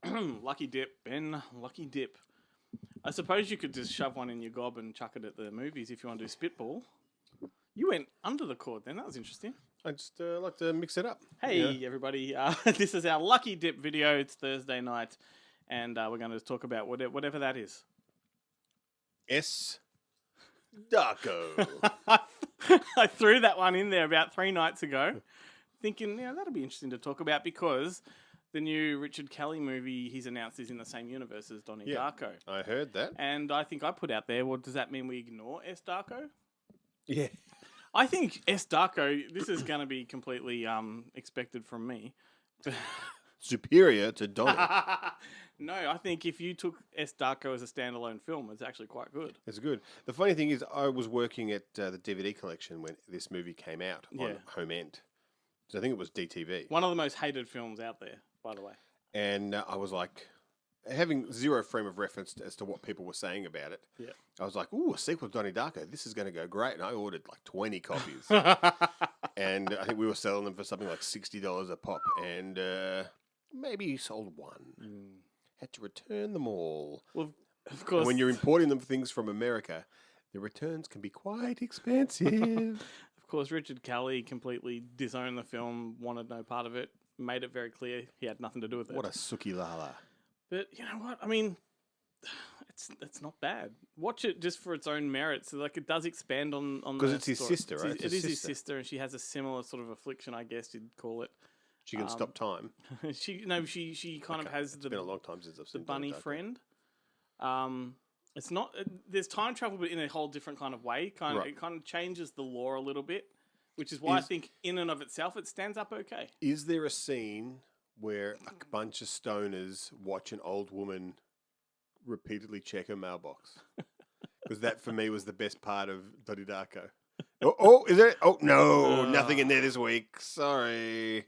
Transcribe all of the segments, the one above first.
Lucky dip, Ben. Lucky dip. I suppose you could just shove one in your gob and chuck it at the movies if you want to do spitball. You went under the cord then. That was interesting. I just like to mix it up. Hey, everybody. This is our Lucky Dip video. It's Thursday night, and we're going to talk about whatever that is. Darko. I threw that one in there about 3 nights ago, thinking, that'll be interesting to talk about because the new Richard Kelly movie he's announced is in the same universe as Donnie Darko. I heard that. And I think I put out there, well, does that mean we ignore S. Darko? Yeah. I think S. Darko, this is going to be completely expected from me. Superior to Donnie. No, I think if you took S. Darko as a standalone film, it's actually quite good. It's good. The funny thing is, I was working at the DVD collection when this movie came out on Home End. So I think it was DTV. One of the most hated films out there, by the way. And I was like, having zero frame of reference as to what people were saying about it. Yeah. I was like, ooh, a sequel to Donnie Darko. This is going to go great. And I ordered like 20 copies. And I think we were selling them for something like $60 a pop. And maybe sold one. Had to return them all. Well, of course. And when you're importing them things from America, the returns can be quite expensive. Of course, Richard Kelly completely disowned the film, wanted no part of it, made it very clear he had nothing to do with it. What a suki lala. But you know what? I mean, it's not bad. Watch it just for its own merits. Like it does expand on because it's his sister, right? It is his sister, and she has a similar sort of affliction, I guess you'd call it. She can stop time. She kind of has it's been a long time since I've seen the bunny friend. It's not. There's time travel, but in a whole different kind of way. It kind of changes the lore a little bit, which is why I think in and of itself it stands up okay. Is there a scene where a bunch of stoners watch an old woman repeatedly check her mailbox? Because that for me was the best part of Donnie Darko. Oh, is it? Oh no, nothing in there this week. Sorry.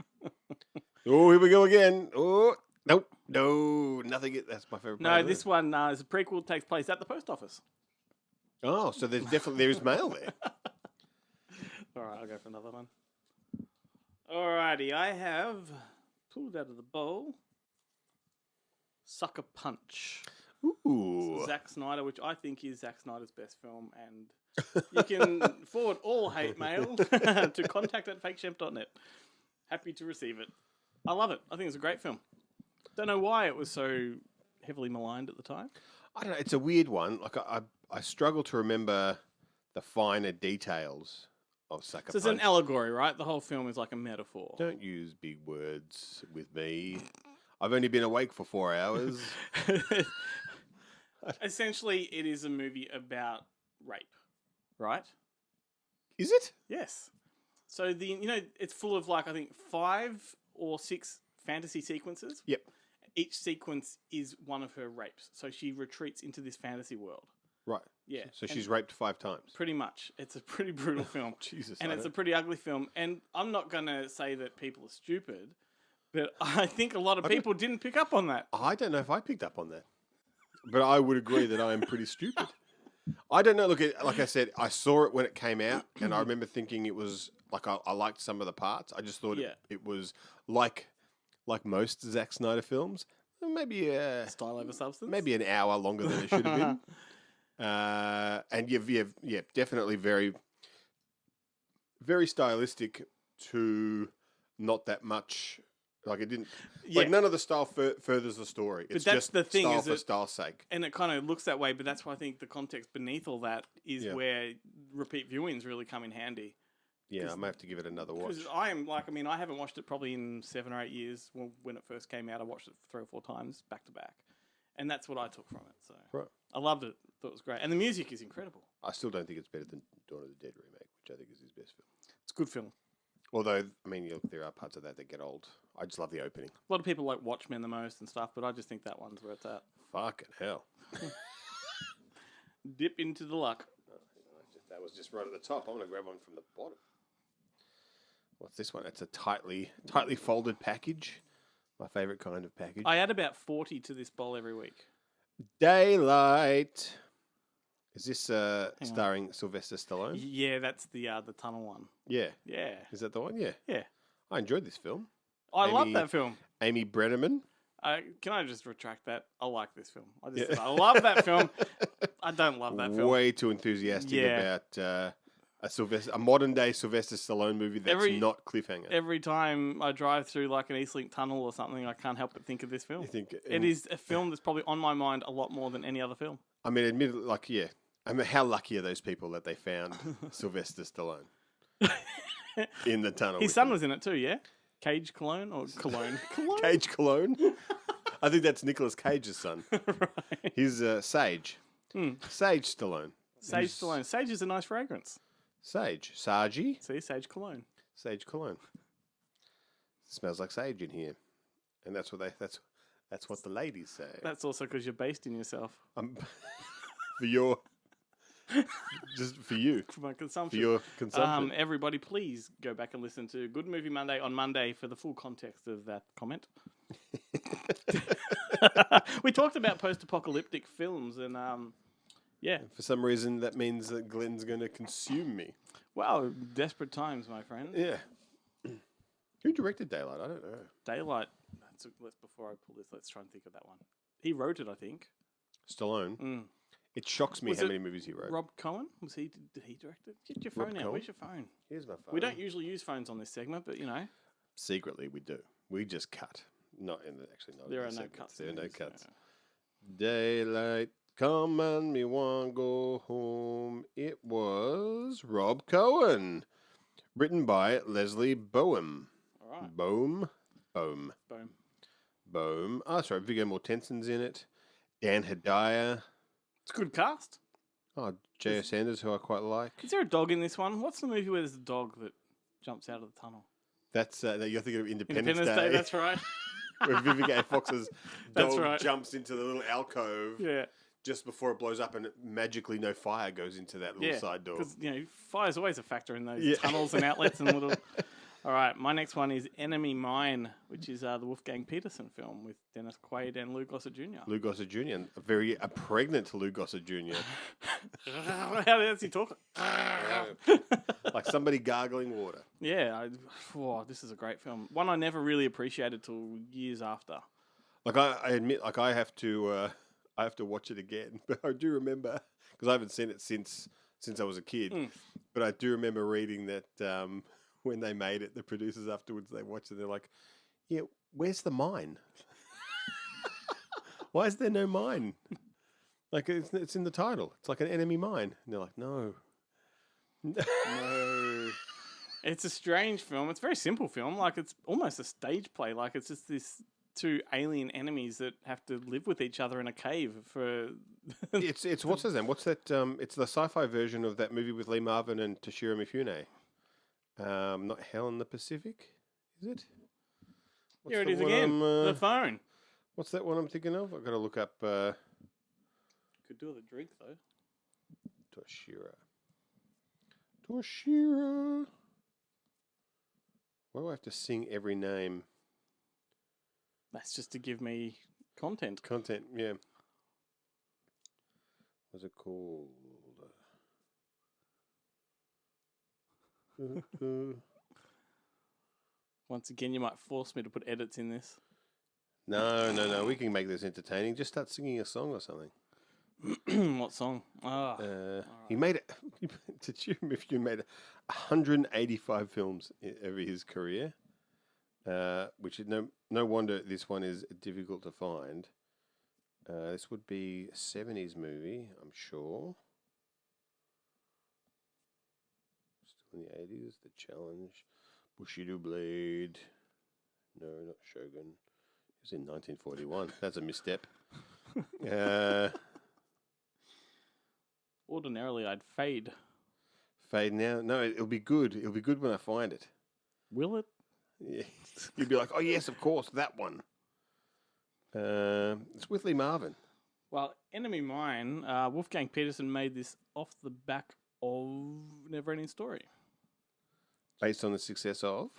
Oh, here we go again. Oh, nope, no, nothing. That's my favorite. No, this one is a prequel. Takes place at the post office. Oh, so there is mail there. All right, I'll go for another one. Alrighty, I have pulled out of the bowl Sucker Punch. Ooh, Zack Snyder, which I think is Zack Snyder's best film, and you can forward all hate mail to contact@fakeshemp.net. Happy to receive it. I love it. I think it's a great film. Don't know why it was so heavily maligned at the time. I don't know. It's a weird one. Like I struggle to remember the finer details of Sucker Punch. So it's an allegory, right? The whole film is like a metaphor. Don't use big words with me. I've only been awake for 4 hours. Essentially, it is a movie about rape, right? Is it? Yes. So it's full of I think 5 or 6 fantasy sequences. Yep. Each sequence is one of her rapes. So she retreats into this fantasy world. Right. Yeah. So she's raped 5 times. Pretty much. It's a pretty brutal film. Jesus. And it's a pretty ugly film. And I'm not going to say that people are stupid, but I think a lot of people didn't pick up on that. I don't know if I picked up on that. But I would agree that I am pretty stupid. I don't know. Look, like I said, I saw it when it came out, and I remember thinking it was like I liked some of the parts. I just thought it was like most Zack Snyder films, maybe Style over substance. maybe an hour longer than it should have been. And you've definitely very, very stylistic to not that much. Like it didn't, like none of the style furthers the story. It's that's just the thing, style is for style's sake. And it kind of looks that way, but that's why I think the context beneath all that is where repeat viewings really come in handy. Yeah, I might have to give it another watch. Because I haven't watched it probably in 7 or 8 years. Well, when it first came out, I watched it 3 or 4 times back to back. And that's what I took from it. So I loved it. Thought it was great. And the music is incredible. I still don't think it's better than Dawn of the Dead remake, which I think is his best film. It's a good film. Although, I mean, there are parts of that get old. I just love the opening. A lot of people like Watchmen the most and stuff, but I just think that one's where it's at. Fucking hell. Dip into the luck. That was just right at the top. I'm going to grab one from the bottom. What's this one? It's a tightly folded package. My favourite kind of package. I add about 40 to this bowl every week. Daylight. Is this starring Sylvester Stallone? Yeah, that's the tunnel one. Yeah. Yeah. Is that the one? Yeah. Yeah. I enjoyed this film. I love that film. Amy Brenneman. Can I just retract that? I like this film. I just Yeah. said I love that film. I don't love that film. Way too enthusiastic Yeah. about a modern day Sylvester Stallone movie that's not cliffhanger. Every time I drive through like an Eastlink tunnel or something, I can't help but think of this film. You think It is a film that's probably on my mind a lot more than any other film. I mean, admittedly, like, yeah. I mean, how lucky are those people that they found Sylvester Stallone in the tunnel? His son was in it too, yeah? Cage Cologne or Cologne? Cage Cologne? I think that's Nicolas Cage's son. Right. He's Sage. Sage Stallone. Sage Stallone. Sage is a nice fragrance. Sage. Sargy? See, Sage Cologne. Sage Cologne. Smells like sage in here. And that's what the ladies say. That's also because you're based in yourself. For your... Just for you. For my consumption. For your consumption. Everybody, please go back and listen to Good Movie Monday on Monday for the full context of that comment. We talked about post-apocalyptic films and, yeah. For some reason, that means that Glenn's going to consume me. Wow, desperate times, my friend. Yeah. Who directed Daylight? I don't know. Daylight. Before I pull this, let's try and think of that one. He wrote it, I think. Stallone. It shocks me how many movies he wrote. Rob Cohen? Did he direct it? Get your phone out. Where's your phone? Here's my phone. We don't usually use phones on this segment, but you know. Secretly, we do. We just cut. Not There are in the no segments. cuts. There are no cuts. Yeah. Daylight, come and me want go home. It was Rob Cohen, written by Leslie Boehm. All right. Boom. Boom. Oh, sorry. Viggo Mortensen's in it. Dan Hedaya. It's a good cast. Oh, J.O. Sanders, who I quite like. Is there a dog in this one? What's the movie where there's a dog that jumps out of the tunnel? That's you're thinking of Independence Day. That's right. Where Vivica A. Fox's That's dog right. jumps into the little alcove Yeah. just before it blows up, and magically no fire goes into that little side door. Because fire's always a factor in those tunnels and outlets and little. All right, my next one is Enemy Mine, which is the Wolfgang Petersen film with Dennis Quaid and Lou Gossett Jr. Lou Gossett Jr., a pregnant Lou Gossett Jr. How does he talk? Like somebody gargling water. Yeah, this is a great film. One I never really appreciated till years after. Like I admit, like I have to watch it again, but I do remember because I haven't seen it since I was a kid. But I do remember reading that when they made it, the producers afterwards they watched it. They're like, "Yeah, where's the mine? Why is there no mine? Like it's in the title. It's like an enemy mine." And they're like, "No." No. It's a strange film. It's a very simple film. Like, it's almost a stage play. Like, it's just this two alien enemies that have to live with each other in a cave for... It's what's his name? What's that? It's the sci-fi version of that movie with Lee Marvin and Toshiro Mifune. Not Hell in the Pacific, is it? Here it is again. The phone. What's that one I'm thinking of? I've got to look up... Could do with a drink, though. Toshiro. Why do I have to sing every name? That's just to give me content. Content, yeah. What's it called? Once again, you might force me to put edits in this. No. We can make this entertaining. Just start singing a song or something. What song? He made it. If you made 185 films over his career, which is no wonder this one is difficult to find. This would be a 70s movie, I'm sure. Still in the 80s, The Challenge, Bushido Blade. No, not Shogun. It was in 1941. That's a misstep. Ordinarily, I'd fade. Fade now? No, it'll be good. It'll be good when I find it. Will it? Yeah. You'll be like, oh, yes, of course, that one. It's with Lee Marvin. Well, Enemy Mine, Wolfgang Petersen made this off the back of Neverending Story. Based on the success of?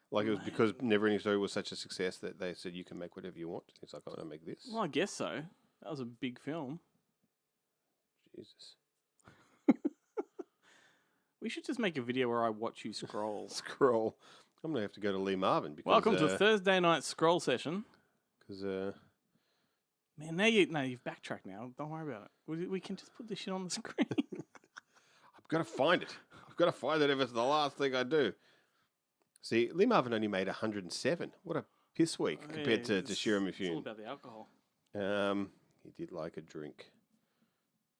Like it was because Neverending Story was such a success that they said, you can make whatever you want. It's like, I'm going to make this. Well, I guess so. That was a big film. Jesus. We should just make a video where I watch you scroll. Scroll. I'm going to have to go to Lee Marvin. Because, Welcome to Thursday night scroll session. Because, Man, you've backtracked now. Don't worry about it. We can just put this shit on the screen. I've got to find it. I've got to find it if it's the last thing I do. See, Lee Marvin only made 107. What a piss week compared to Shira It's all Mifune. about the alcohol. He did like a drink.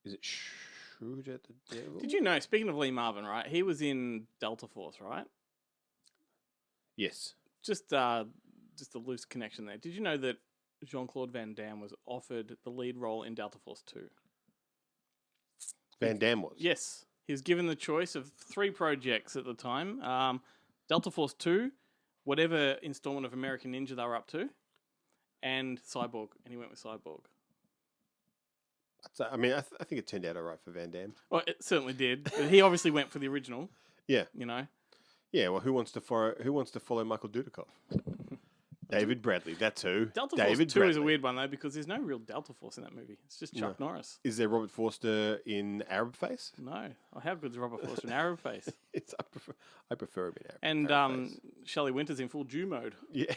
Is it Shoot at the Devil? Did you know, speaking of Lee Marvin, right, he was in Delta Force, right? Yes. Just a loose connection there. Did you know that Jean-Claude Van Damme was offered the lead role in Delta Force 2? Van Damme was? Yes. He was given the choice of 3 projects at the time. Delta Force 2, whatever installment of American Ninja they were up to, and Cyborg. And he went with Cyborg. I mean, I think it turned out all right for Van Damme. Well, it certainly did. But he obviously went for the original. Yeah. You know? Yeah, well, who wants to follow Michael Dudikoff? David Bradley, that's who. Delta David Force 2 is a Bradley. weird one, though, because there's no real Delta Force in that movie. It's just Chuck Norris. Is there Robert Forster in Arab Face? No. Oh, how good's Robert Forster in Arab Face? I prefer him in Arab And Arab Face. Shelley Winters in full Jew mode. Yeah.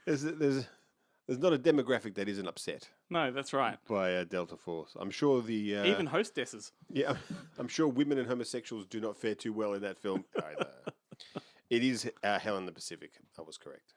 There's not a demographic that isn't upset No, that's right. by Delta Force. I'm sure the Even hostesses. yeah, I'm sure women and homosexuals do not fare too well in that film either. It is Hell in the Pacific. I was correct.